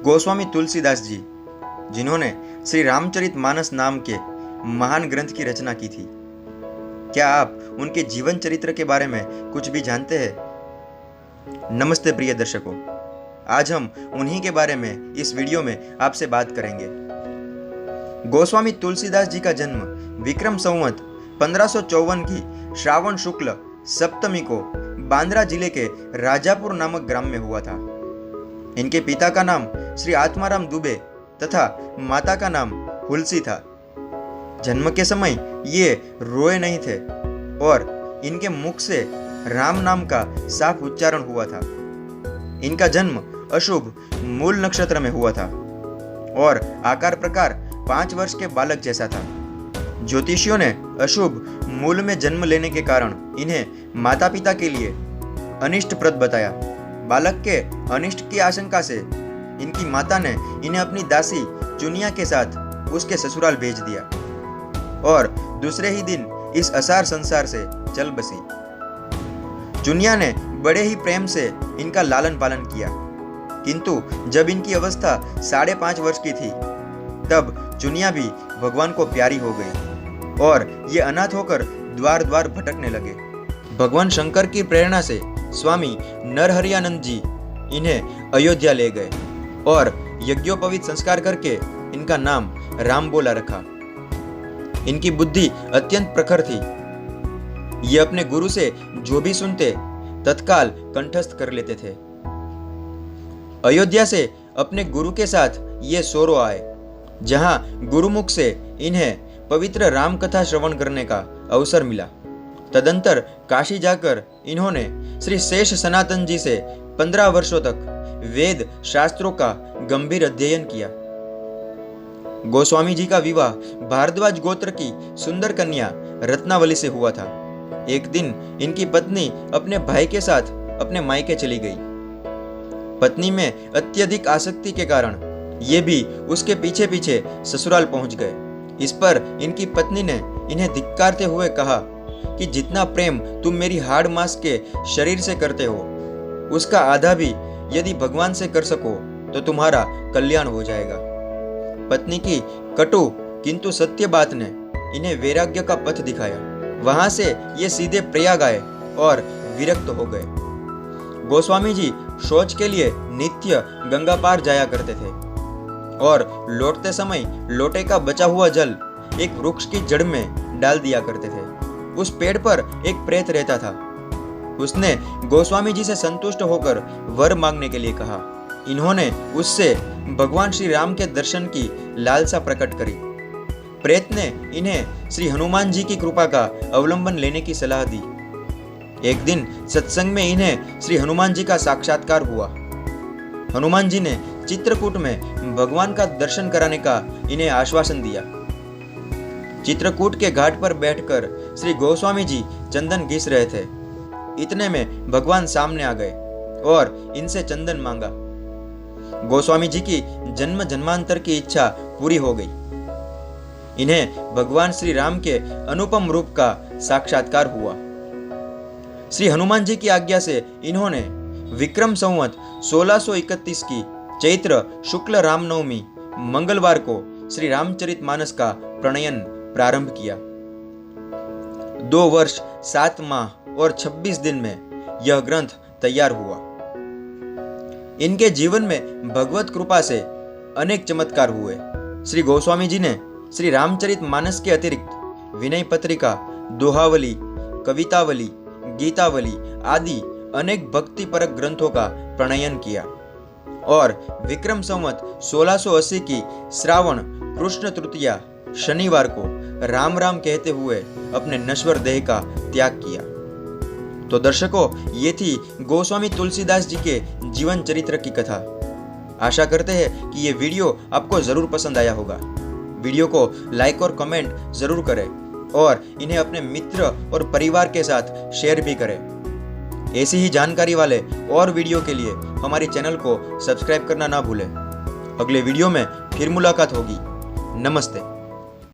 गोस्वामी तुलसीदास जी, जिन्होंने श्री रामचरितमानस नाम के महान ग्रंथ की रचना की थी। क्या आप उनके जीवन चरित्र के बारे में कुछ भी जानते हैं? नमस्ते प्रिय दर्शकों, आज हम उन्हीं के बारे में इस वीडियो में आपसे बात करेंगे। गोस्वामी तुलसीदास जी का जन्म विक्रम संवत 1554 की श्रावण शुक्ल सप्तमी को बांद्रा जिले के राजापुर नामक ग्राम में हुआ था। इनके पिता का नाम श्री आत्माराम दुबे तथा माता का नाम हुलसी था। जन्म के समय ये रोए नहीं थे और इनके मुख से राम नाम का साफ उच्चारण हुआ था। इनका जन्म अशुभ मूल नक्षत्र में हुआ था और आकार प्रकार 5 वर्ष के बालक जैसा था। ज्योतिषियों ने अशुभ मूल में जन्म लेने के कारण इन्हें माता पिता के लिए अनिष्टप्रद बताया। बालक के अनिष्ट की आशंका से इनकी माता ने इन्हें अपनी दासी चुनिया के साथ उसके ससुराल भेज दिया और दूसरे ही दिन इस असार संसार से चल बसी। चुनिया ने बड़े ही प्रेम से इनका लालन पालन किया, किंतु जब इनकी अवस्था 5.5 वर्ष की थी तब चुनिया भी भगवान को प्यारी हो गई और ये अनाथ होकर द्वार द्वार भटकने लगे। भगवान शंकर की प्रेरणा से स्वामी नरहरियानंद जी इन्हें अयोध्या ले गए और यज्ञोपवीत संस्कार करके इनका नाम राम बोला रखा। इनकी बुद्धि अत्यंत प्रखर थी। ये अपने गुरु से जो भी सुनते तत्काल कंठस्थ कर लेते थे। अयोध्या से अपने गुरु के साथ ये सोरो आए, जहां गुरुमुख से इन्हें पवित्र राम कथा श्रवण करने का अवसर मिला। तदंतर काशी जाकर इन्होंने श्री शेष सनातन जी से 15 वर्षों तक वेद शास्त्रों का गंभीर अध्ययन किया। गोस्वामी जी का विवाह भारद्वाज गोत्र की सुंदर कन्या रत्नावली से हुआ था। एक दिन इनकी पत्नी अपने भाई के साथ अपने मायके चली गई। पत्नी में अत्यधिक आसक्ति के कारण ये भी उसके पीछे पीछे ससुराल पहुंच गए। इस पर इनकी पत्नी ने इन्हें धिक्कारते हुए कहा कि जितना प्रेम तुम मेरी हाड़ मांस के शरीर से करते हो, उसका आधा भी यदि भगवान से कर सको तो तुम्हारा कल्याण हो जाएगा। पत्नी की कटु किंतु सत्य बात ने इन्हें वैराग्य का पथ दिखाया। वहां से ये सीधे प्रयाग आए और विरक्त हो गए। गोस्वामी जी शौच के लिए नित्य गंगा पार जाया करते थे और लौटते समय लोटे का बचा हुआ जल एक वृक्ष की जड़ में डाल दिया करते थे। उस पेड़ पर एक प्रेत रहता था। उसने गोस्वामी जी से संतुष्ट होकर वर मांगने के लिए कहा। इन्होंने उससे भगवान श्री राम के दर्शन की लालसा प्रकट करी। प्रेत ने इन्हें श्री हनुमान जी की कृपा का अवलंबन लेने की सलाह दी। एक दिन सत्संग में इन्हें श्री हनुमान जी का साक्षात्कार हुआ। हनुमान जी ने चित्रकूट में भगवान का दर्शन कराने का इन्हें आश्वासन दिया। चित्रकूट के घाट पर बैठकर श्री गोस्वामी जी चंदन घिस रहे थे। इतने में भगवान सामने आ गए और इनसे चंदन मांगा। गोस्वामी जी की जन्म जन्मांतर की इच्छा पूरी हो गई। इन्हें भगवान श्री राम के अनुपम रूप का साक्षात्कार हुआ। श्री हनुमान जी की आज्ञा से इन्होंने विक्रम संवत 1631 की चैत्र शुक्ल रामनवमी मंगलवार को श्री रामचरितमानस का प्रणयन प्रारंभ किया। 2 वर्ष 7 माह और 26 दिन में यह ग्रंथ तैयार हुआ। इनके जीवन में भगवत कृपा से अनेक चमत्कार हुए। श्री गोस्वामी जी ने श्री रामचरितमानस के अतिरिक्त विनय पत्रिका, दोहावली, कवितावली, गीतावली आदि अनेक भक्तिपरक ग्रंथों का प्रणयन किया और विक्रम संवत 1680 की श्रावण कृष्ण तृतीया शनिवार को राम राम कहते हुए अपने नश्वर देह का त्याग किया। तो दर्शकों, ये थी गोस्वामी तुलसीदास जी के जीवन चरित्र की कथा। आशा करते हैं कि ये वीडियो आपको जरूर पसंद आया होगा। वीडियो को लाइक और कमेंट जरूर करें और इन्हें अपने मित्र और परिवार के साथ शेयर भी करें। ऐसी ही जानकारी वाले और वीडियो के लिए हमारे चैनल को सब्सक्राइब करना ना भूलें। अगले वीडियो में फिर मुलाकात होगी। नमस्ते।